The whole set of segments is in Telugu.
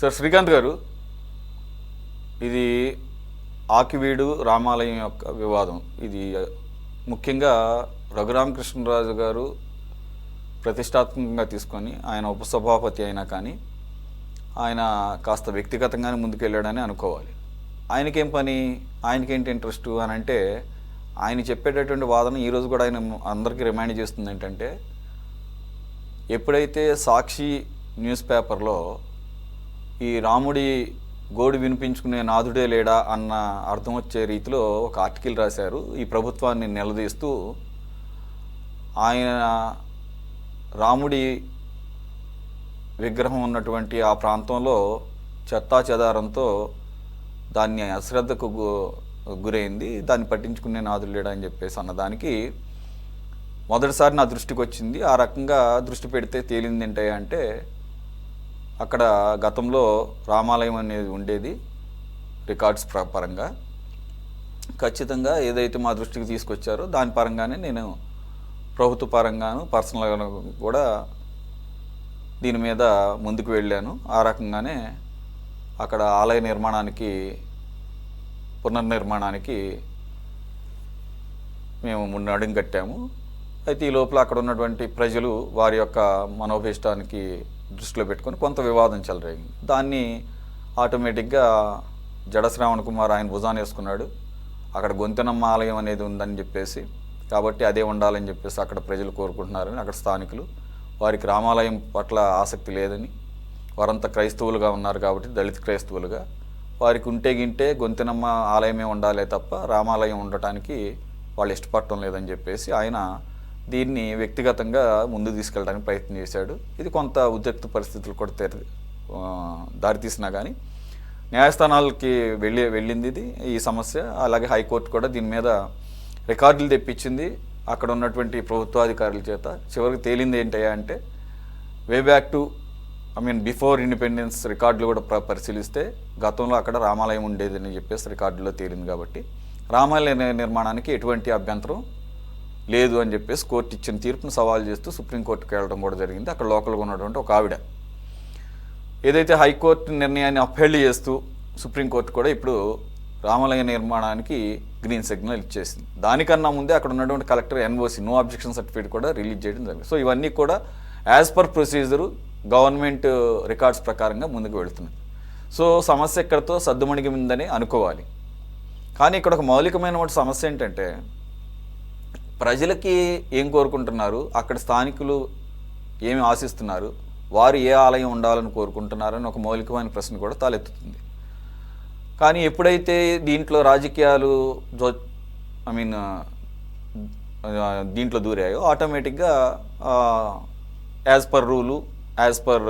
సార్ శ్రీకాంత్ గారు, ఇది ఆకివీడు రామాలయం యొక్క వివాదం. ఇది ముఖ్యంగా రఘురామకృష్ణరాజు గారు ప్రతిష్టాత్మకంగా తీసుకొని ఆయన ఉపసభాపతి అయినా కానీ ఆయన కాస్త వ్యక్తిగతంగానే ముందుకెళ్ళాడని అనుకోవాలి. ఆయనకేం పని, ఆయనకేంటి ఇంట్రెస్ట్ అని అంటే, ఆయన చెప్పేటటువంటి వాదన ఈరోజు కూడా ఆయన అందరికీ రిమైండ్ చేస్తుంది ఏంటంటే, ఎప్పుడైతే సాక్షి న్యూస్ పేపర్లో ఈ రాముడి గోడు వినిపించుకునే నాథుడే లేడా అన్న అర్థం వచ్చే రీతిలో ఒక ఆర్టికల్ రాశారు ఈ ప్రభుత్వాన్ని నిలదీస్తూ. ఆయన రాముడి విగ్రహం ఉన్నటువంటి ఆ ప్రాంతంలో చెత్తా చెదారంతో దాన్ని అశ్రద్ధకు గురైంది, దాన్ని పట్టించుకునే నాథుడు లేడా అని చెప్పేసి అన్నదానికి మొదటిసారి నా దృష్టికి వచ్చింది. ఆ రకంగా దృష్టి పెడితే తేలింది ఏంటంటే, అక్కడ గతంలో రామాలయం అనేది ఉండేది రికార్డ్స్ పరంగా. ఖచ్చితంగా ఏదైతే మా దృష్టికి తీసుకొచ్చారో దాని పరంగానే నేను ప్రభుత్వ పరంగాను పర్సనల్గా కూడా దీని మీద ముందుకు వెళ్ళాను. ఆ రకంగానే అక్కడ ఆలయ నిర్మాణానికి పునర్నిర్మాణానికి మేము ముందు అడుగు కట్టాము. అయితే ఈ లోపల అక్కడ ఉన్నటువంటి ప్రజలు వారి యొక్క మనోభీష్టానికి దృష్టిలో పెట్టుకొని కొంత వివాదం చెలరేగింది. దాన్ని ఆటోమేటిక్గా జడ శ్రావణ్ కుమార్ ఆయన భుజాన్ని వేసుకున్నాడు. అక్కడ గొంతెనమ్మ ఆలయం అనేది ఉందని చెప్పేసి, కాబట్టి అదే ఉండాలని చెప్పేసి అక్కడ ప్రజలు కోరుకుంటున్నారని, అక్కడ స్థానికులు వారికి రామాలయం పట్ల ఆసక్తి లేదని, వారంతా క్రైస్తవులుగా ఉన్నారు కాబట్టి దళిత క్రైస్తవులుగా, వారికి ఉంటే గింటే గొంతెనమ్మ ఆలయమే ఉండాలే తప్ప రామాలయం ఉండటానికి వాళ్ళు ఇష్టపడటం లేదని చెప్పేసి ఆయన దీన్ని వ్యక్తిగతంగా ముందు తీసుకెళ్ళడానికి ప్రయత్నం చేశాడు. ఇది కొంత ఉద్రిక్త పరిస్థితులు కూడా దారితీసినా కానీ న్యాయస్థానాలకి వెళ్ళింది ఇది ఈ సమస్య. అలాగే హైకోర్టు కూడా దీని మీద రికార్డులు తెప్పించింది అక్కడ ఉన్నటువంటి ప్రభుత్వాధికారుల చేత. చివరికి తేలింది ఏంటయ్యా అంటే, way back to before independence రికార్డులు కూడా పరిశీలిస్తే గతంలో అక్కడ రామాలయం ఉండేదని చెప్పేసి రికార్డులో తేలింది. కాబట్టి రామాలయ నిర్మాణానికి ఎటువంటి అభ్యంతరం లేదు అని చెప్పేసి కోర్టు ఇచ్చిన తీర్పును సవాల్ చేస్తూ సుప్రీంకోర్టుకు వెళ్ళడం కూడా జరిగింది. అక్కడ లోకల్గా ఉన్నటువంటి ఒక ఆవిడ ఏదైతే హైకోర్టు నిర్ణయాన్ని అప్హెల్డ్ చేస్తూ సుప్రీంకోర్టు కూడా ఇప్పుడు రామాలయ నిర్మాణానికి గ్రీన్ సిగ్నల్ ఇచ్చేసింది. దానికన్నా ముందే అక్కడ ఉన్నటువంటి collector NOC no objection certificate కూడా రిలీజ్ చేయడం జరిగింది. సో ఇవన్నీ కూడా as per procedure government records ప్రకారంగా ముందుకు వెళుతున్నాయి. సో సమస్య ఇక్కడతో సద్దుమణిగిందని అనుకోవాలి. కానీ ఇక్కడ ఒక మౌలికమైన సమస్య ఏంటంటే, ప్రజలకి ఏం కోరుకుంటున్నారు, అక్కడ స్థానికులు ఏమి ఆశిస్తున్నారు, వారు ఏ ఆలయం ఉండాలని కోరుకుంటున్నారని ఒక మౌలికమైన ప్రశ్న కూడా తలెత్తుతుంది. కానీ ఎప్పుడైతే దీంట్లో రాజకీయాలు దీంట్లో దూరాయో ఆటోమేటిక్గా as per rule, as per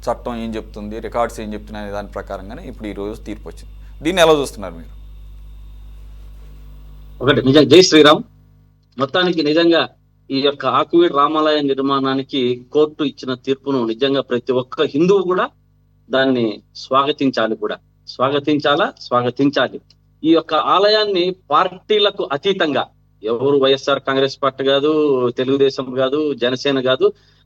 చట్టం ఏం చెప్తుంది, రికార్డ్స్ ఏం చెప్తున్నాయి దాని ప్రకారంగానే ఇప్పుడు ఈరోజు తీర్పు వచ్చింది. దీన్ని ఎలా చూస్తున్నారు మీరు? ఒకటి నిజం, జై శ్రీరామ్. మొత్తానికి నిజంగా ఈ యొక్క ఆకువీడు రామాలయ నిర్మాణానికి కోర్టు ఇచ్చిన తీర్పును నిజంగా ప్రతి ఒక్క హిందువు కూడా దాన్ని స్వాగతించాలి. ఈ యొక్క ఆలయాన్ని పార్టీలకు అతీతంగా, ఎవరు వైఎస్ఆర్ కాంగ్రెస్ పార్టీ కాదు, తెలుగుదేశం కాదు, జనసేన కాదు,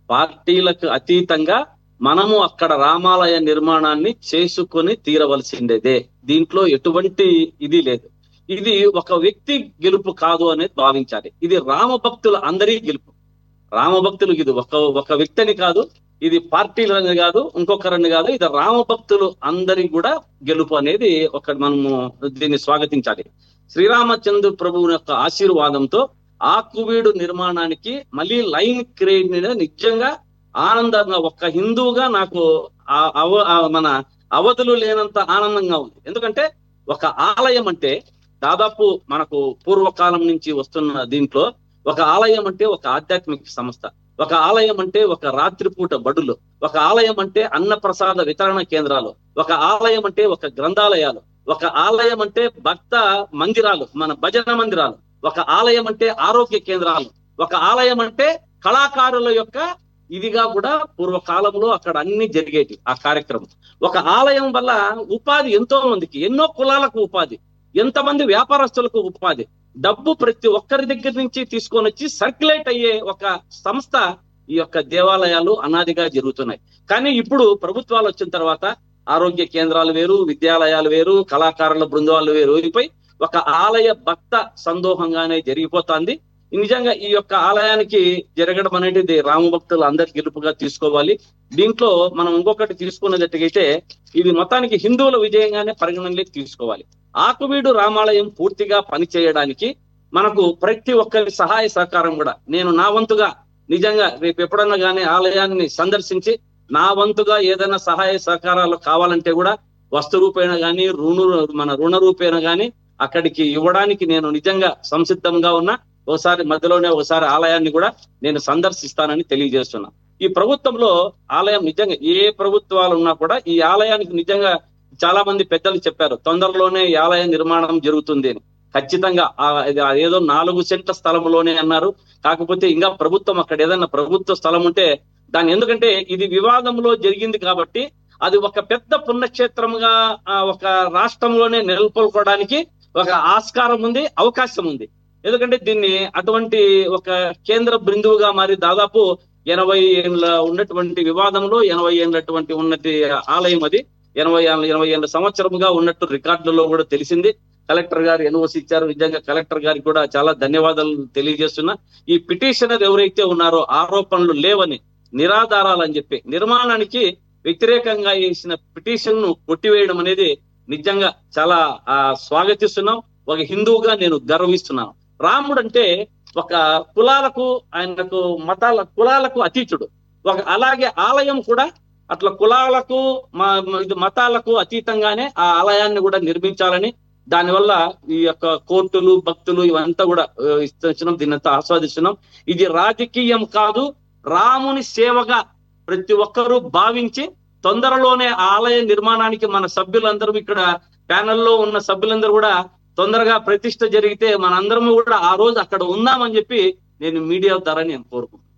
పార్టీలకు అతీతంగా మనము అక్కడ రామాలయ నిర్మాణాన్ని చేసుకొని తీరవలసిండేదే. దీంట్లో ఎటువంటి ఇది లేదు. ఇది ఒక వ్యక్తి గెలుపు కాదు అనేది భావించాలి. ఇది రామభక్తుల అందరి గెలుపు. రామభక్తులు ఇది ఒక వ్యక్తిని కాదు, ఇది పార్టీలని కాదు, ఇంకొకరని కాదు, ఇది రామభక్తులు అందరి కూడా గెలుపు అనేది మనము దీన్ని స్వాగతించాలి. శ్రీరామచంద్ర ప్రభువు యొక్క ఆశీర్వాదంతో ఆకువీడు నిర్మాణానికి మళ్ళీ లైన్ క్రియేట్ నిజంగా ఆనందంగా, ఒక్క హిందువుగా నాకు మన అవధులు లేనంత ఆనందంగా ఉంది. ఎందుకంటే ఒక ఆలయం అంటే దాదాపు మనకు పూర్వకాలం నుంచి వస్తున్న దీంట్లో ఒక ఆలయం అంటే ఒక ఆధ్యాత్మిక సంస్థ, ఒక ఆలయం అంటే ఒక రాత్రిపూట బడులు, ఒక ఆలయం అంటే అన్నప్రసాద వితరణ కేంద్రాలు, ఒక ఆలయం అంటే ఒక గ్రంథాలయాలు, ఒక ఆలయం అంటే భక్త మందిరాలు, మన భజన మందిరాలు, ఒక ఆలయం అంటే ఆరోగ్య కేంద్రాలు, ఒక ఆలయం అంటే కళాకారుల యొక్క ఇదిగా కూడా పూర్వకాలంలో అక్కడ అన్ని జరిగేటి ఆ కార్యక్రమం. ఒక ఆలయం వల్ల ఉపాధి ఎంతో మందికి, ఎన్నో కులాలకు ఉపాధి, ఎంతమంది వ్యాపారస్తులకు ఉపాధి, డబ్బు ప్రతి ఒక్కరి దగ్గర నుంచి తీసుకొని వచ్చి సర్క్యులేట్ అయ్యే ఒక సంస్థ ఈ యొక్క దేవాలయాలు అనాదిగా జరుగుతున్నాయి. కానీ ఇప్పుడు ప్రభుత్వాలు వచ్చిన తర్వాత ఆరోగ్య కేంద్రాలు వేరు, విద్యాలయాలు వేరు, కళాకారుల బృందాలు వేరు అయిపోయి ఒక ఆలయ భక్త సందోహంగానే జరిగిపోతుంది. నిజంగా ఈ యొక్క ఆలయానికి జరగడం అనేది రామ భక్తులు అందరి గెలుపుగా తీసుకోవాలి. దీంట్లో మనం ఇంకొకటి తీసుకున్నట్టయితే ఇది మొత్తానికి హిందువుల విజయంగానే పరిగణనలోకి తీసుకోవాలి. ఆకువీడు రామాలయం పూర్తిగా పనిచేయడానికి మనకు ప్రతి ఒక్కరి సహాయ సహకారం కూడా నేను నా వంతుగా నిజంగా రేపు ఎప్పుడన్నా కానీ ఆలయాన్ని సందర్శించి నా వంతుగా ఏదైనా సహాయ సహకారాలు కావాలంటే కూడా వస్తు రూపేణ కానీ మన రుణ రూపేణ కానీ అక్కడికి ఇవ్వడానికి నేను నిజంగా సంసిద్ధంగా ఉన్నా. ఒకసారి ఆలయాన్ని కూడా నేను సందర్శిస్తానని తెలియజేస్తున్నా. ఈ ప్రభుత్వంలో ఆలయం నిజంగా ఏ ప్రభుత్వాలు ఉన్నా కూడా ఈ ఆలయానికి నిజంగా చాలా మంది పెద్దలు చెప్పారు తొందరలోనే ఈ ఆలయ నిర్మాణం జరుగుతుంది అని. ఖచ్చితంగా ఏదో 4 సెంట్ల స్థలంలోనే అన్నారు. కాకపోతే ఇంకా ప్రభుత్వం అక్కడ ఏదైనా ప్రభుత్వ స్థలం ఉంటే దాన్ని, ఎందుకంటే ఇది వివాదంలో జరిగింది కాబట్టి అది ఒక పెద్ద పుణ్యక్షేత్రంగా ఒక రాష్ట్రంలోనే నెలకొల్పడానికి ఒక ఆస్కారం ఉంది, అవకాశం ఉంది. ఎందుకంటే దీన్ని అటువంటి ఒక కేంద్ర బిందువుగా మారి దాదాపు 80 ఏళ్ళ ఉన్నటువంటి వివాదంలో 80 ఏళ్ళటువంటి ఉన్నటి ఆలయం అది 80 ఏళ్ళ సంవత్సరంగా ఉన్నట్టు రికార్డులలో కూడా తెలిసింది. కలెక్టర్ గారు ఎన్ఓసి ఇచ్చారు. నిజంగా కలెక్టర్ గారికి కూడా చాలా ధన్యవాదాలు తెలియజేస్తున్నా. ఈ పిటిషనర్ ఎవరైతే ఉన్నారో ఆరోపణలు లేవని, నిరాధారాలని చెప్పి నిర్మాణానికి వ్యతిరేకంగా వేసిన పిటిషన్ ను కొట్టివేయడం అనేది నిజంగా చాలా స్వాగతిస్తున్నాం. ఒక హిందువుగా నేను గర్విస్తున్నాను. రాముడు అంటే ఒక ఆయనకు కులాలకు అతీతుడు. అలాగే ఆలయం కూడా అట్లా కులాలకు మతాలకు అతీతంగానే ఆ ఆలయాన్ని కూడా నిర్మించాలని, దానివల్ల ఈ యొక్క కోర్టులు భక్తులు ఇవంతా కూడా ఇస్తున్నాం, దీన్నంతా ఆస్వాదిస్తున్నాం. ఇది రాజకీయం కాదు, రాముని సేవగా ప్రతి ఒక్కరూ భావించి తొందరలోనే ఆలయ నిర్మాణానికి మన సభ్యులందరూ ఇక్కడ ప్యానెల్లో ఉన్న సభ్యులందరూ కూడా తొందరగా ప్రతిష్ఠ జరిగితే మనందరము కూడా ఆ రోజు అక్కడ ఉందామని చెప్పి నేను మీడియా ద్వారా నేను కోరుకుంటున్నాను.